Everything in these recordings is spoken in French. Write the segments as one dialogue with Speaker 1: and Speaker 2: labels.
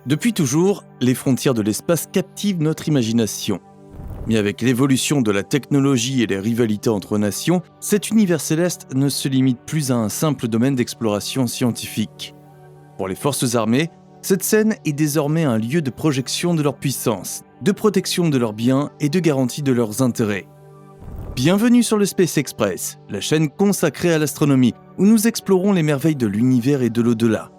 Speaker 1: Depuis toujours, les frontières de l'espace captivent notre imagination. Mais avec l'évolution de la technologie et les rivalités entre nations, cet univers céleste ne se limite plus à un simple domaine d'exploration scientifique. Pour les forces armées, cette scène est désormais un lieu de projection de leur puissance, de protection de leurs biens et de garantie de leurs intérêts. Bienvenue sur le Space Express, la chaîne consacrée à l'astronomie, où nous explorons les merveilles de l'univers et de l'au-delà.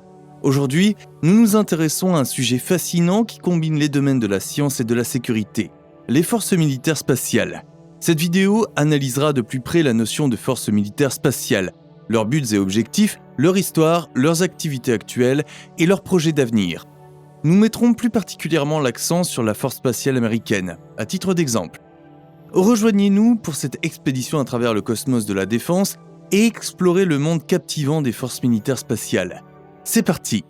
Speaker 1: Aujourd'hui, nous nous intéressons à un sujet fascinant qui combine les domaines de la science et de la sécurité, les forces militaires spatiales. Cette vidéo analysera de plus près la notion de forces militaires spatiales, leurs buts et objectifs, leur histoire, leurs activités actuelles et leurs projets d'avenir. Nous mettrons plus particulièrement l'accent sur la force spatiale américaine, à titre d'exemple. Rejoignez-nous pour cette expédition à travers le cosmos de la défense et explorer le monde captivant des forces militaires spatiales. C'est parti!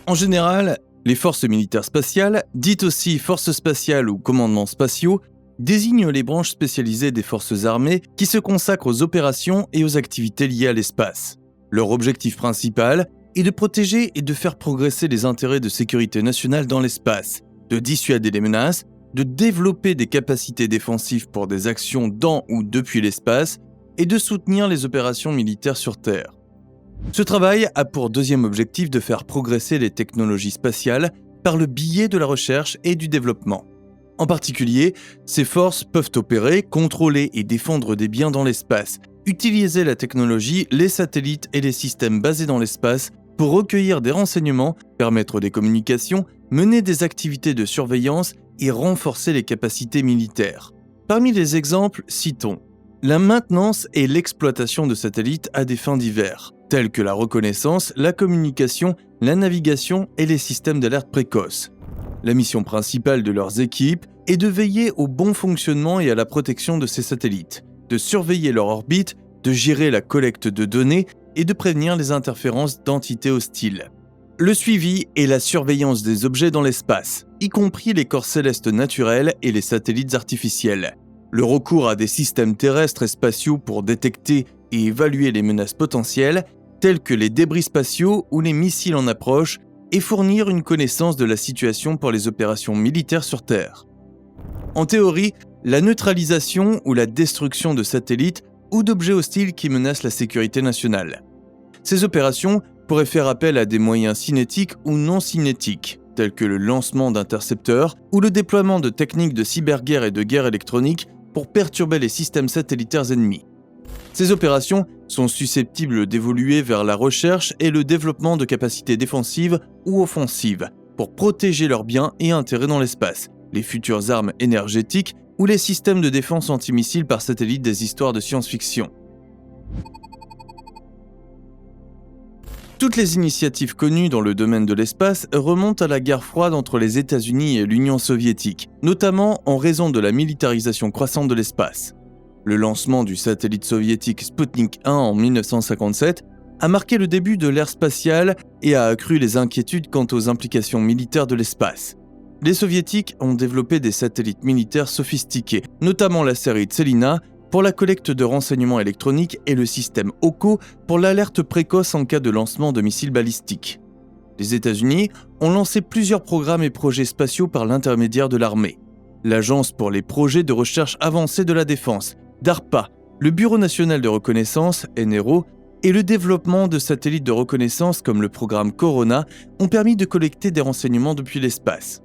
Speaker 1: En général, les forces militaires spatiales, dites aussi forces spatiales ou commandements spatiaux, désignent les branches spécialisées des forces armées qui se consacrent aux opérations et aux activités liées à l'espace. Leur objectif principal est de protéger et de faire progresser les intérêts de sécurité nationale dans l'espace, de dissuader les menaces, de développer des capacités défensives pour des actions dans ou depuis l'espace et de soutenir les opérations militaires sur Terre. Ce travail a pour deuxième objectif de faire progresser les technologies spatiales par le biais de la recherche et du développement. En particulier, ces forces peuvent opérer, contrôler et défendre des biens dans l'espace, utiliser la technologie, les satellites et les systèmes basés dans l'espace pour recueillir des renseignements, permettre des communications, mener des activités de surveillance et renforcer les capacités militaires. Parmi les exemples, citons la maintenance et l'exploitation de satellites à des fins diverses, telles que la reconnaissance, la communication, la navigation et les systèmes d'alerte précoce. La mission principale de leurs équipes est de veiller au bon fonctionnement et à la protection de ces satellites, de surveiller leur orbite, de gérer la collecte de données et de prévenir les interférences d'entités hostiles. Le suivi et la surveillance des objets dans l'espace, y compris les corps célestes naturels et les satellites artificiels. Le recours à des systèmes terrestres et spatiaux pour détecter et évaluer les menaces potentielles, telles que les débris spatiaux ou les missiles en approche, et fournir une connaissance de la situation pour les opérations militaires sur Terre. En théorie, la neutralisation ou la destruction de satellites ou d'objets hostiles qui menacent la sécurité nationale. Ces opérations pourraient faire appel à des moyens cinétiques ou non cinétiques, tels que le lancement d'intercepteurs ou le déploiement de techniques de cyberguerre et de guerre électronique pour perturber les systèmes satellitaires ennemis. Ces opérations sont susceptibles d'évoluer vers la recherche et le développement de capacités défensives ou offensives pour protéger leurs biens et intérêts dans l'espace, les futures armes énergétiques ou les systèmes de défense antimissiles par satellite des histoires de science-fiction. Toutes les initiatives connues dans le domaine de l'espace remontent à la guerre froide entre les États-Unis et l'Union soviétique, notamment en raison de la militarisation croissante de l'espace. Le lancement du satellite soviétique Sputnik 1 en 1957 a marqué le début de l'ère spatiale et a accru les inquiétudes quant aux implications militaires de l'espace. Les soviétiques ont développé des satellites militaires sophistiqués, notamment la série Tselina pour la collecte de renseignements électroniques et le système OCO pour l'alerte précoce en cas de lancement de missiles balistiques. Les États-Unis ont lancé plusieurs programmes et projets spatiaux par l'intermédiaire de l'armée. L'Agence pour les projets de recherche avancée de la défense, DARPA, le Bureau national de reconnaissance, NRO, et le développement de satellites de reconnaissance comme le programme Corona ont permis de collecter des renseignements depuis l'espace.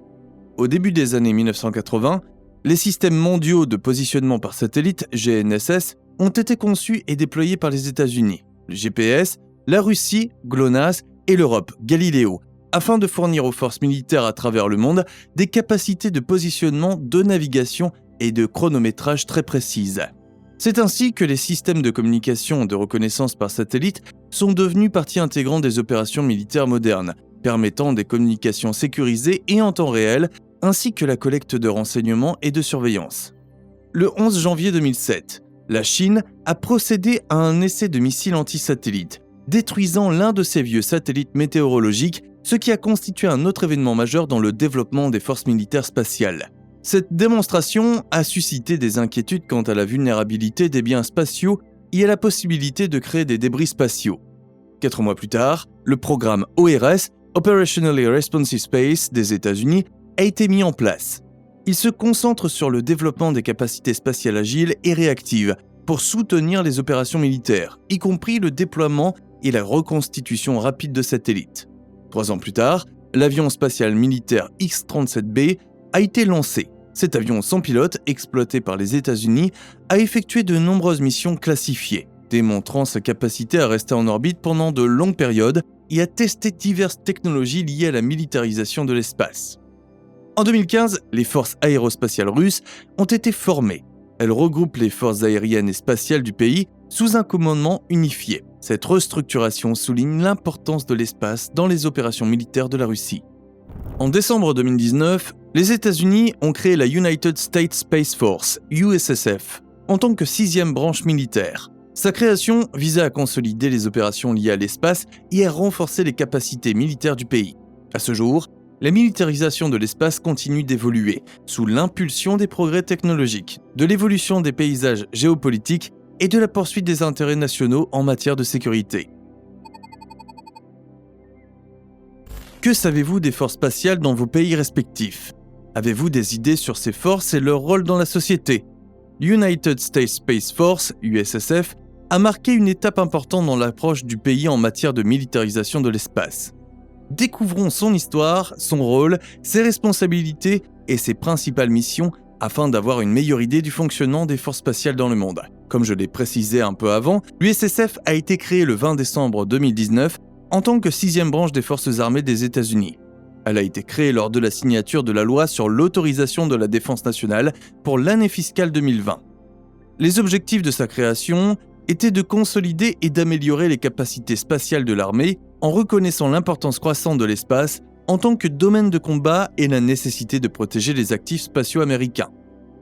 Speaker 1: Au début des années 1980, les systèmes mondiaux de positionnement par satellite, GNSS, ont été conçus et déployés par les États-Unis, le GPS, la Russie, GLONASS et l'Europe, Galileo, afin de fournir aux forces militaires à travers le monde des capacités de positionnement, de navigation et de chronométrage très précises. C'est ainsi que les systèmes de communication de reconnaissance par satellite sont devenus partie intégrante des opérations militaires modernes, permettant des communications sécurisées et en temps réel, ainsi que la collecte de renseignements et de surveillance. Le 11 janvier 2007, la Chine a procédé à un essai de missile anti-satellite, détruisant l'un de ses vieux satellites météorologiques, ce qui a constitué un autre événement majeur dans le développement des forces militaires spatiales. Cette démonstration a suscité des inquiétudes quant à la vulnérabilité des biens spatiaux et à la possibilité de créer des débris spatiaux. 4 mois plus tard, le programme ORS, Operationally Responsive Space des États-Unis, a été mis en place. Il se concentre sur le développement des capacités spatiales agiles et réactives pour soutenir les opérations militaires, y compris le déploiement et la reconstitution rapide de satellites. 3 ans plus tard, l'avion spatial militaire X-37B a été lancé. Cet avion sans pilote, exploité par les États-Unis, a effectué de nombreuses missions classifiées, démontrant sa capacité à rester en orbite pendant de longues périodes et à tester diverses technologies liées à la militarisation de l'espace. En 2015, les forces aérospatiales russes ont été formées. Elles regroupent les forces aériennes et spatiales du pays sous un commandement unifié. Cette restructuration souligne l'importance de l'espace dans les opérations militaires de la Russie. En décembre 2019, les États-Unis ont créé la United States Space Force, USSF, en tant que 6e branche militaire. Sa création visait à consolider les opérations liées à l'espace et à renforcer les capacités militaires du pays. À ce jour, la militarisation de l'espace continue d'évoluer, sous l'impulsion des progrès technologiques, de l'évolution des paysages géopolitiques et de la poursuite des intérêts nationaux en matière de sécurité. Que savez-vous des forces spatiales dans vos pays respectifs ? Avez-vous des idées sur ces forces et leur rôle dans la société ? L'United States Space Force, USSF, a marqué une étape importante dans l'approche du pays en matière de militarisation de l'espace. Découvrons son histoire, son rôle, ses responsabilités et ses principales missions afin d'avoir une meilleure idée du fonctionnement des forces spatiales dans le monde. Comme je l'ai précisé un peu avant, l'USSF a été créée le 20 décembre 2019 en tant que 6e branche des forces armées des États-Unis. Elle a été créée lors de la signature de la loi sur l'autorisation de la défense nationale pour l'année fiscale 2020. Les objectifs de sa création étaient de consolider et d'améliorer les capacités spatiales de l'armée en reconnaissant l'importance croissante de l'espace en tant que domaine de combat et la nécessité de protéger les actifs spatiaux américains.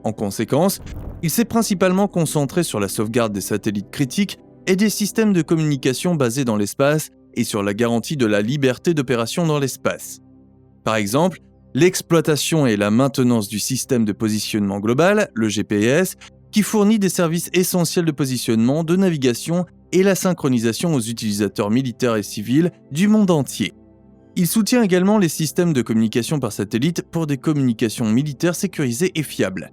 Speaker 1: En conséquence, il s'est principalement concentré sur la sauvegarde des satellites critiques et des systèmes de communication basés dans l'espace et sur la garantie de la liberté d'opération dans l'espace. Par exemple, l'exploitation et la maintenance du système de positionnement global, le GPS, qui fournit des services essentiels de positionnement, de navigation et la synchronisation aux utilisateurs militaires et civils du monde entier. Il soutient également les systèmes de communication par satellite pour des communications militaires sécurisées et fiables.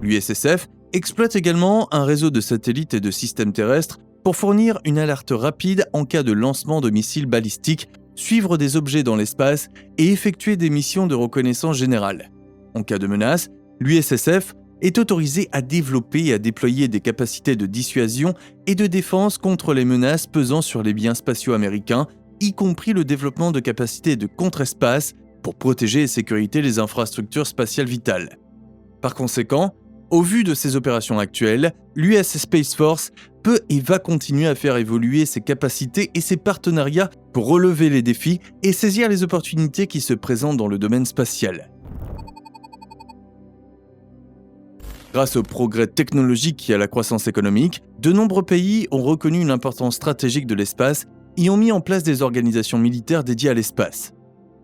Speaker 1: L'USSF exploite également un réseau de satellites et de systèmes terrestres pour fournir une alerte rapide en cas de lancement de missiles balistiques, suivre des objets dans l'espace et effectuer des missions de reconnaissance générale. En cas de menace, l'USSF est autorisé à développer et à déployer des capacités de dissuasion et de défense contre les menaces pesant sur les biens spatiaux américains, y compris le développement de capacités de contre-espace pour protéger et sécuriser les infrastructures spatiales vitales. Par conséquent, au vu de ces opérations actuelles, l'US Space Force peut et va continuer à faire évoluer ses capacités et ses partenariats pour relever les défis et saisir les opportunités qui se présentent dans le domaine spatial. Grâce au progrès technologique et à la croissance économique, de nombreux pays ont reconnu l'importance stratégique de l'espace et ont mis en place des organisations militaires dédiées à l'espace.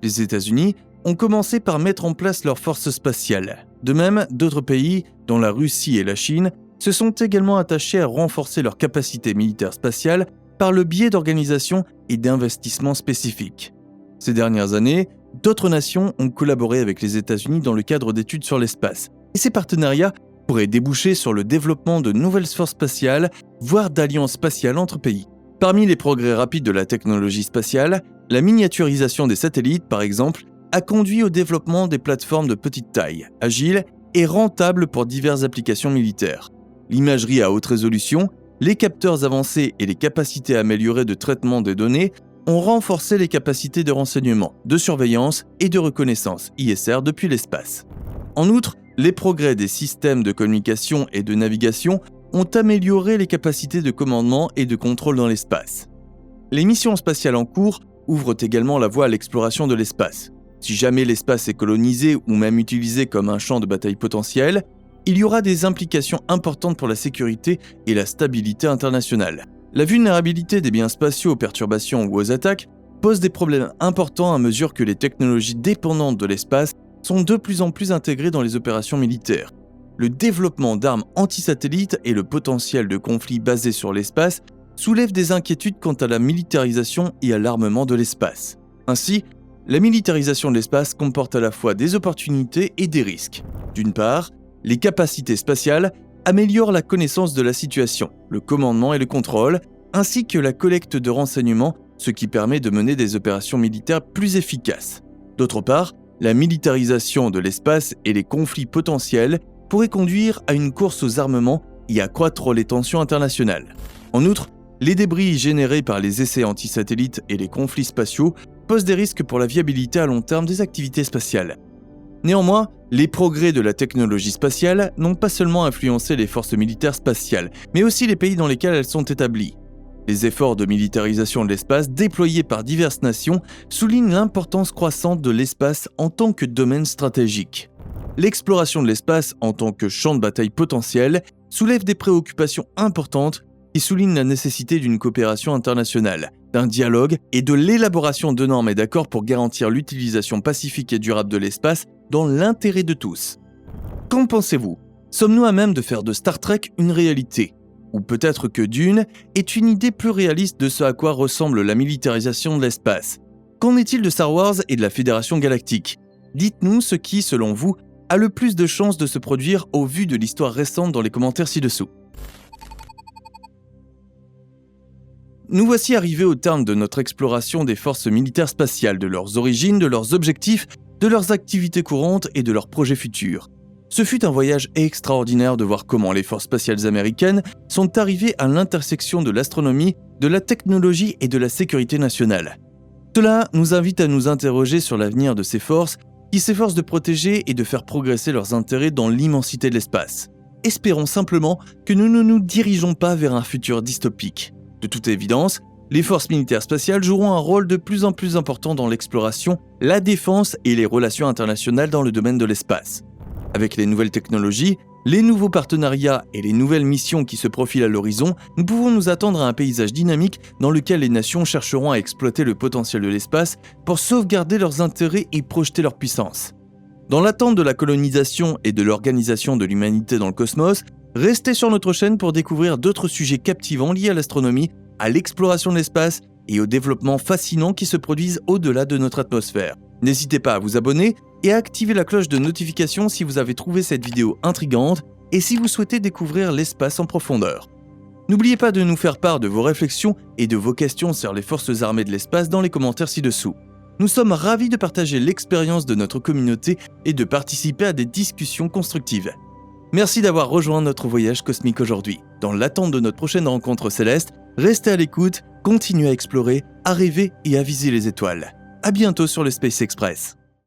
Speaker 1: Les États-Unis ont commencé par mettre en place leurs forces spatiales. De même, d'autres pays, dont la Russie et la Chine, se sont également attachés à renforcer leurs capacités militaires spatiales par le biais d'organisations et d'investissements spécifiques. Ces dernières années, d'autres nations ont collaboré avec les États-Unis dans le cadre d'études sur l'espace, et ces partenariats pourraient déboucher sur le développement de nouvelles forces spatiales, voire d'alliances spatiales entre pays. Parmi les progrès rapides de la technologie spatiale, la miniaturisation des satellites, par exemple, a conduit au développement des plateformes de petite taille, agiles et rentables pour diverses applications militaires. L'imagerie à haute résolution, les capteurs avancés et les capacités améliorées de traitement des données ont renforcé les capacités de renseignement, de surveillance et de reconnaissance ISR depuis l'espace. En outre, les progrès des systèmes de communication et de navigation ont amélioré les capacités de commandement et de contrôle dans l'espace. Les missions spatiales en cours ouvrent également la voie à l'exploration de l'espace. Si jamais l'espace est colonisé ou même utilisé comme un champ de bataille potentiel, il y aura des implications importantes pour la sécurité et la stabilité internationale. La vulnérabilité des biens spatiaux aux perturbations ou aux attaques pose des problèmes importants à mesure que les technologies dépendantes de l'espace sont de plus en plus intégrés dans les opérations militaires. Le développement d'armes anti-satellites et le potentiel de conflits basés sur l'espace soulèvent des inquiétudes quant à la militarisation et à l'armement de l'espace. Ainsi, la militarisation de l'espace comporte à la fois des opportunités et des risques. D'une part, les capacités spatiales améliorent la connaissance de la situation, le commandement et le contrôle, ainsi que la collecte de renseignements, ce qui permet de mener des opérations militaires plus efficaces. D'autre part, la militarisation de l'espace et les conflits potentiels pourraient conduire à une course aux armements et accroître les tensions internationales. En outre, les débris générés par les essais anti-satellites et les conflits spatiaux posent des risques pour la viabilité à long terme des activités spatiales. Néanmoins, les progrès de la technologie spatiale n'ont pas seulement influencé les forces militaires spatiales, mais aussi les pays dans lesquels elles sont établies. Les efforts de militarisation de l'espace déployés par diverses nations soulignent l'importance croissante de l'espace en tant que domaine stratégique. L'exploration de l'espace en tant que champ de bataille potentiel soulève des préoccupations importantes qui soulignent la nécessité d'une coopération internationale, d'un dialogue et de l'élaboration de normes et d'accords pour garantir l'utilisation pacifique et durable de l'espace dans l'intérêt de tous. Qu'en pensez-vous ? Sommes-nous à même de faire de Star Trek une réalité ? Ou peut-être que Dune est une idée plus réaliste de ce à quoi ressemble la militarisation de l'espace ? Qu'en est-il de Star Wars et de la Fédération Galactique ? Dites-nous ce qui, selon vous, a le plus de chances de se produire au vu de l'histoire récente dans les commentaires ci-dessous. Nous voici arrivés au terme de notre exploration des forces militaires spatiales, de leurs origines, de leurs objectifs, de leurs activités courantes et de leurs projets futurs. Ce fut un voyage extraordinaire de voir comment les forces spatiales américaines sont arrivées à l'intersection de l'astronomie, de la technologie et de la sécurité nationale. Cela nous invite à nous interroger sur l'avenir de ces forces qui s'efforcent de protéger et de faire progresser leurs intérêts dans l'immensité de l'espace. Espérons simplement que nous ne nous dirigeons pas vers un futur dystopique. De toute évidence, les forces militaires spatiales joueront un rôle de plus en plus important dans l'exploration, la défense et les relations internationales dans le domaine de l'espace. Avec les nouvelles technologies, les nouveaux partenariats et les nouvelles missions qui se profilent à l'horizon, nous pouvons nous attendre à un paysage dynamique dans lequel les nations chercheront à exploiter le potentiel de l'espace pour sauvegarder leurs intérêts et projeter leur puissance. Dans l'attente de la colonisation et de l'organisation de l'humanité dans le cosmos, restez sur notre chaîne pour découvrir d'autres sujets captivants liés à l'astronomie, à l'exploration de l'espace et au développement fascinant qui se produisent au-delà de notre atmosphère. N'hésitez pas à vous abonner et à activer la cloche de notification si vous avez trouvé cette vidéo intrigante et si vous souhaitez découvrir l'espace en profondeur. N'oubliez pas de nous faire part de vos réflexions et de vos questions sur les forces armées de l'espace dans les commentaires ci-dessous. Nous sommes ravis de partager l'expérience de notre communauté et de participer à des discussions constructives. Merci d'avoir rejoint notre voyage cosmique aujourd'hui. Dans l'attente de notre prochaine rencontre céleste, restez à l'écoute, continuez à explorer, à rêver et à viser les étoiles. À bientôt sur le Space Express.